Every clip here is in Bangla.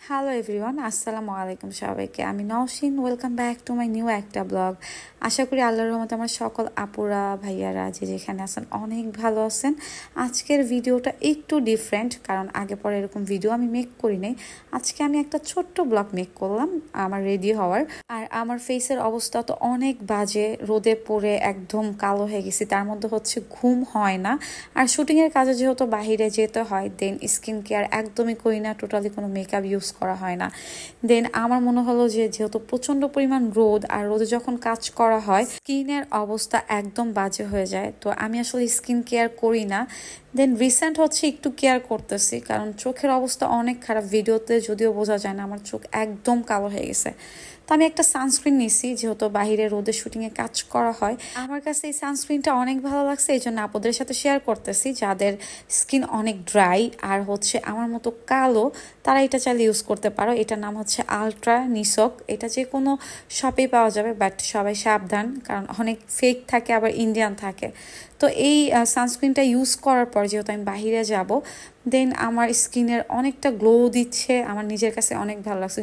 হ্যালো এভরিওয়ান, আসসালামু আলাইকুম সবাইকে। আমি Nowshin, welcome back to my new একটা ব্লগ। আশা করি আল্লাহর রহমতে আমার সকল আপুরা ভাইয়ারা যে যেখানে আছেন অনেক ভালো আছেন। আজকের ভিডিওটা একটু ডিফারেন্ট, কারণ আগে পরে এরকম ভিডিও আমি মেক করি নাই। আজকে আমি একটা ছোট্ট ব্লগ মেক করলাম আমার রেডি হওয়ার। আর আমার ফেসের অবস্থা তো অনেক বাজে, রোদে পড়ে একদম কালো হয়ে গেছি, তার মধ্যে হচ্ছে ঘুম হয় না। আর শুটিংয়ের কাজে যেহেতু বাহিরে যেতে হয়, দেন স্কিন কেয়ার একদমই করি না, টোটালি কোনো মেকআপ ইউজ করা হয় না। দেন আমার মনে হলো যে যেহেতু প্রচন্ড পরিমাণ রোদ, আর রোদে যখন কাজ করা হয় স্কিনের অবস্থা একদম বাজে হয়ে যায়, তো আমি আসলে স্কিন কেয়ার করি না। দেন রিসেন্ট হচ্ছে একটু কেয়ার করতেছি, কারণ চোখের অবস্থা অনেক খারাপ। ভিডিওতে যদিও বোঝা যায় না, আমার চোখ একদম কালো হয়ে গেছে। তো আমি একটা সানস্ক্রিন নিছি, যেহেতু বাহিরে রোদে শুটিংয়ে কাজ করা হয়। আমার কাছে এই সানস্ক্রিনটা অনেক ভালো লাগছে, এই জন্য আপনাদের সাথে শেয়ার করতেছি। যাদের স্কিন অনেক ড্রাই আর হচ্ছে আমার মতো কালো, তারা এটা চাইলে ইউজ করতে পারো। এটার নাম হচ্ছে আলট্রা নিসক। এটা যে কোনো শপেই পাওয়া যাবে, বাট সবাই সাবধান, কারণ অনেক ফেক থাকে, আবার ইন্ডিয়ান থাকে। তো এই সানস্ক্রিনটা ইউজ করার পর যেহেতু আমি বাহিরে যাব, দেন আমার স্কিনের অনেকটা গ্লো দিচ্ছে, আমার নিজের কাছে অনেক ভালো লাগছে।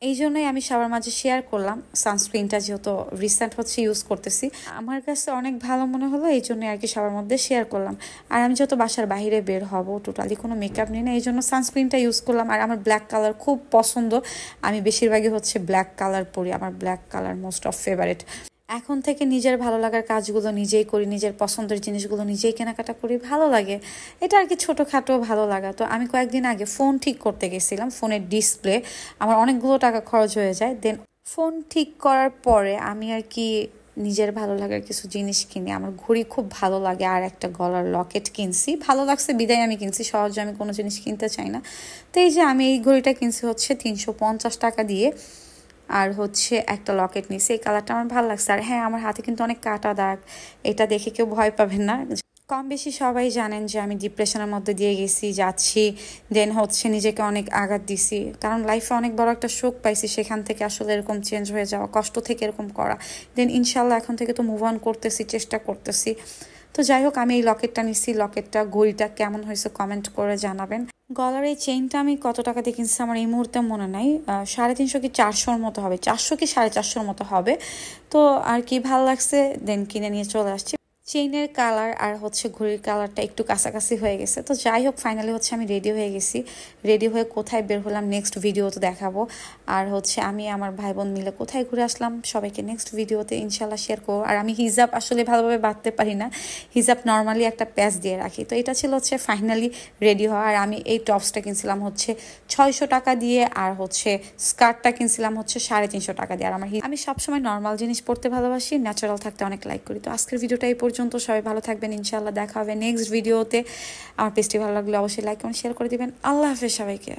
এই জন্যই আমি সবার মাঝে শেয়ার করলাম সানস্ক্রিনটা, যেহেতু রিসেন্ট হচ্ছে ইউজ করতেছি, আমার কাছে অনেক ভালো মনে হলো, এই জন্যই আর কি সবার মধ্যে শেয়ার করলাম। আর আমি যেহেতু বাসার বাইরে বের হব, টোটালি কোনো মেকআপ নেই না, এই জন্য সানস্ক্রিনটা ইউজ করলাম। আর আমার ব্ল্যাক কালার খুব পছন্দ, আমি বেশিরভাগই হচ্ছে ব্ল্যাক কালার পরি, আমার black colour most of favourite. এখন থেকে নিজের ভালো লাগার কাজগুলো নিজেই করি, নিজের পছন্দের জিনিসগুলো নিজেই কেনাকাটা করি, ভালো লাগে। এটা আর কি ছোটোখাটো ভালো লাগা। তো আমি কয়েকদিন আগে ফোন ঠিক করতে গেছিলাম, ফোনের ডিসপ্লে আমার অনেকগুলো টাকা খরচ হয়ে যায়। দেন ফোন ঠিক করার পরে আমি আর কি নিজের ভালো লাগার কিছু জিনিস কিনি। আমার ঘড়ি খুব ভালো লাগে, আর একটা গলার লকেট কিনছি, ভালো লাগছে বিদায় আমি কিনছি, সহজে আমি কোনো জিনিস কিনতে চাই না। তো এই যে আমি এই ঘড়িটা কিনছি হচ্ছে 350 টাকা দিয়ে, আর হচ্ছে একটা লকেট নিছি। এই কালারটা আমার ভালো লাগছে। আর হ্যাঁ, আমার হাতে কিন্তু অনেক কাটা দাগ, এটা দেখে কেউ ভয় পাবেন না। কম বেশি সবাই জানেন যে আমি ডিপ্রেশনের মধ্যে দিয়ে যাচ্ছি। দেন হচ্ছে নিজেকে অনেক আঘাত দিছি, কারণ লাইফে অনেক বড় একটা শোক পাইছি, সেখান থেকে আসলে এরকম চেঞ্জ হয়ে যাওয়া, কষ্ট থেকে এরকম করা। দেন ইনশাল্লাহ এখন থেকে তো মুভ অন করতেছি, চেষ্টা করতেছি। তো যাই হোক, আমি এই লকেটটা নিছি। লকেটটা ঘড়িটা কেমন হয়েছে কমেন্ট করে জানাবেন। গলার এই চেইনটা আমি কত টাকা দিয়ে কিনছি আমার এই মুহূর্তে মনে নাই, 350 কি 400-র মতো হবে, 400 কি 450-র মতো হবে। তো আর কি ভালো লাগছে, দেন কিনে নিয়ে চলে আসছি। চেইনের কালার আর হচ্ছে ঘড়ির কালারটা একটু কাছাকাছি হয়ে গেছে। তো যাই হোক, ফাইনালি হচ্ছে আমি রেডি হয়ে গেছি। রেডি হয়ে কোথায় বের হলাম নেক্সট ভিডিওতে দেখাবো। আর হচ্ছে আমি আমার ভাই বোন মিলে কোথায় ঘুরে আসলাম সবাইকে নেক্সট ভিডিওতে ইনশাল্লাহ শেয়ার করবো। আর আমি হিজাব আসলে ভালোভাবে বাঁধতে পারি না, হিজাব নর্মালি একটা প্যাচ দিয়ে রাখি। তো এটা ছিল হচ্ছে ফাইনালি রেডি হওয়া। আর আমি এই টপসটা কিনছিলাম হচ্ছে 600 টাকা দিয়ে, আর হচ্ছে স্কার্টটা কিনছিলাম হচ্ছে 350 টাকা দিয়ে। আর আমি সবসময় নর্মাল জিনিস পরতে ভালোবাসি, ন্যাচারাল থাকতে অনেক লাইক করি। তো আজকের ভিডিওটা এই পর্যন্ত। সবাই ভালো থাকবেন, ইনশাআল্লাহ দেখা হবে নেক্সট ভিডিওতে। আমার পেজটি ভালো লাগলে অবশ্যই লাইক কমেন্ট শেয়ার করে দিবেন। আল্লাহ হাফেজ সবাইকে।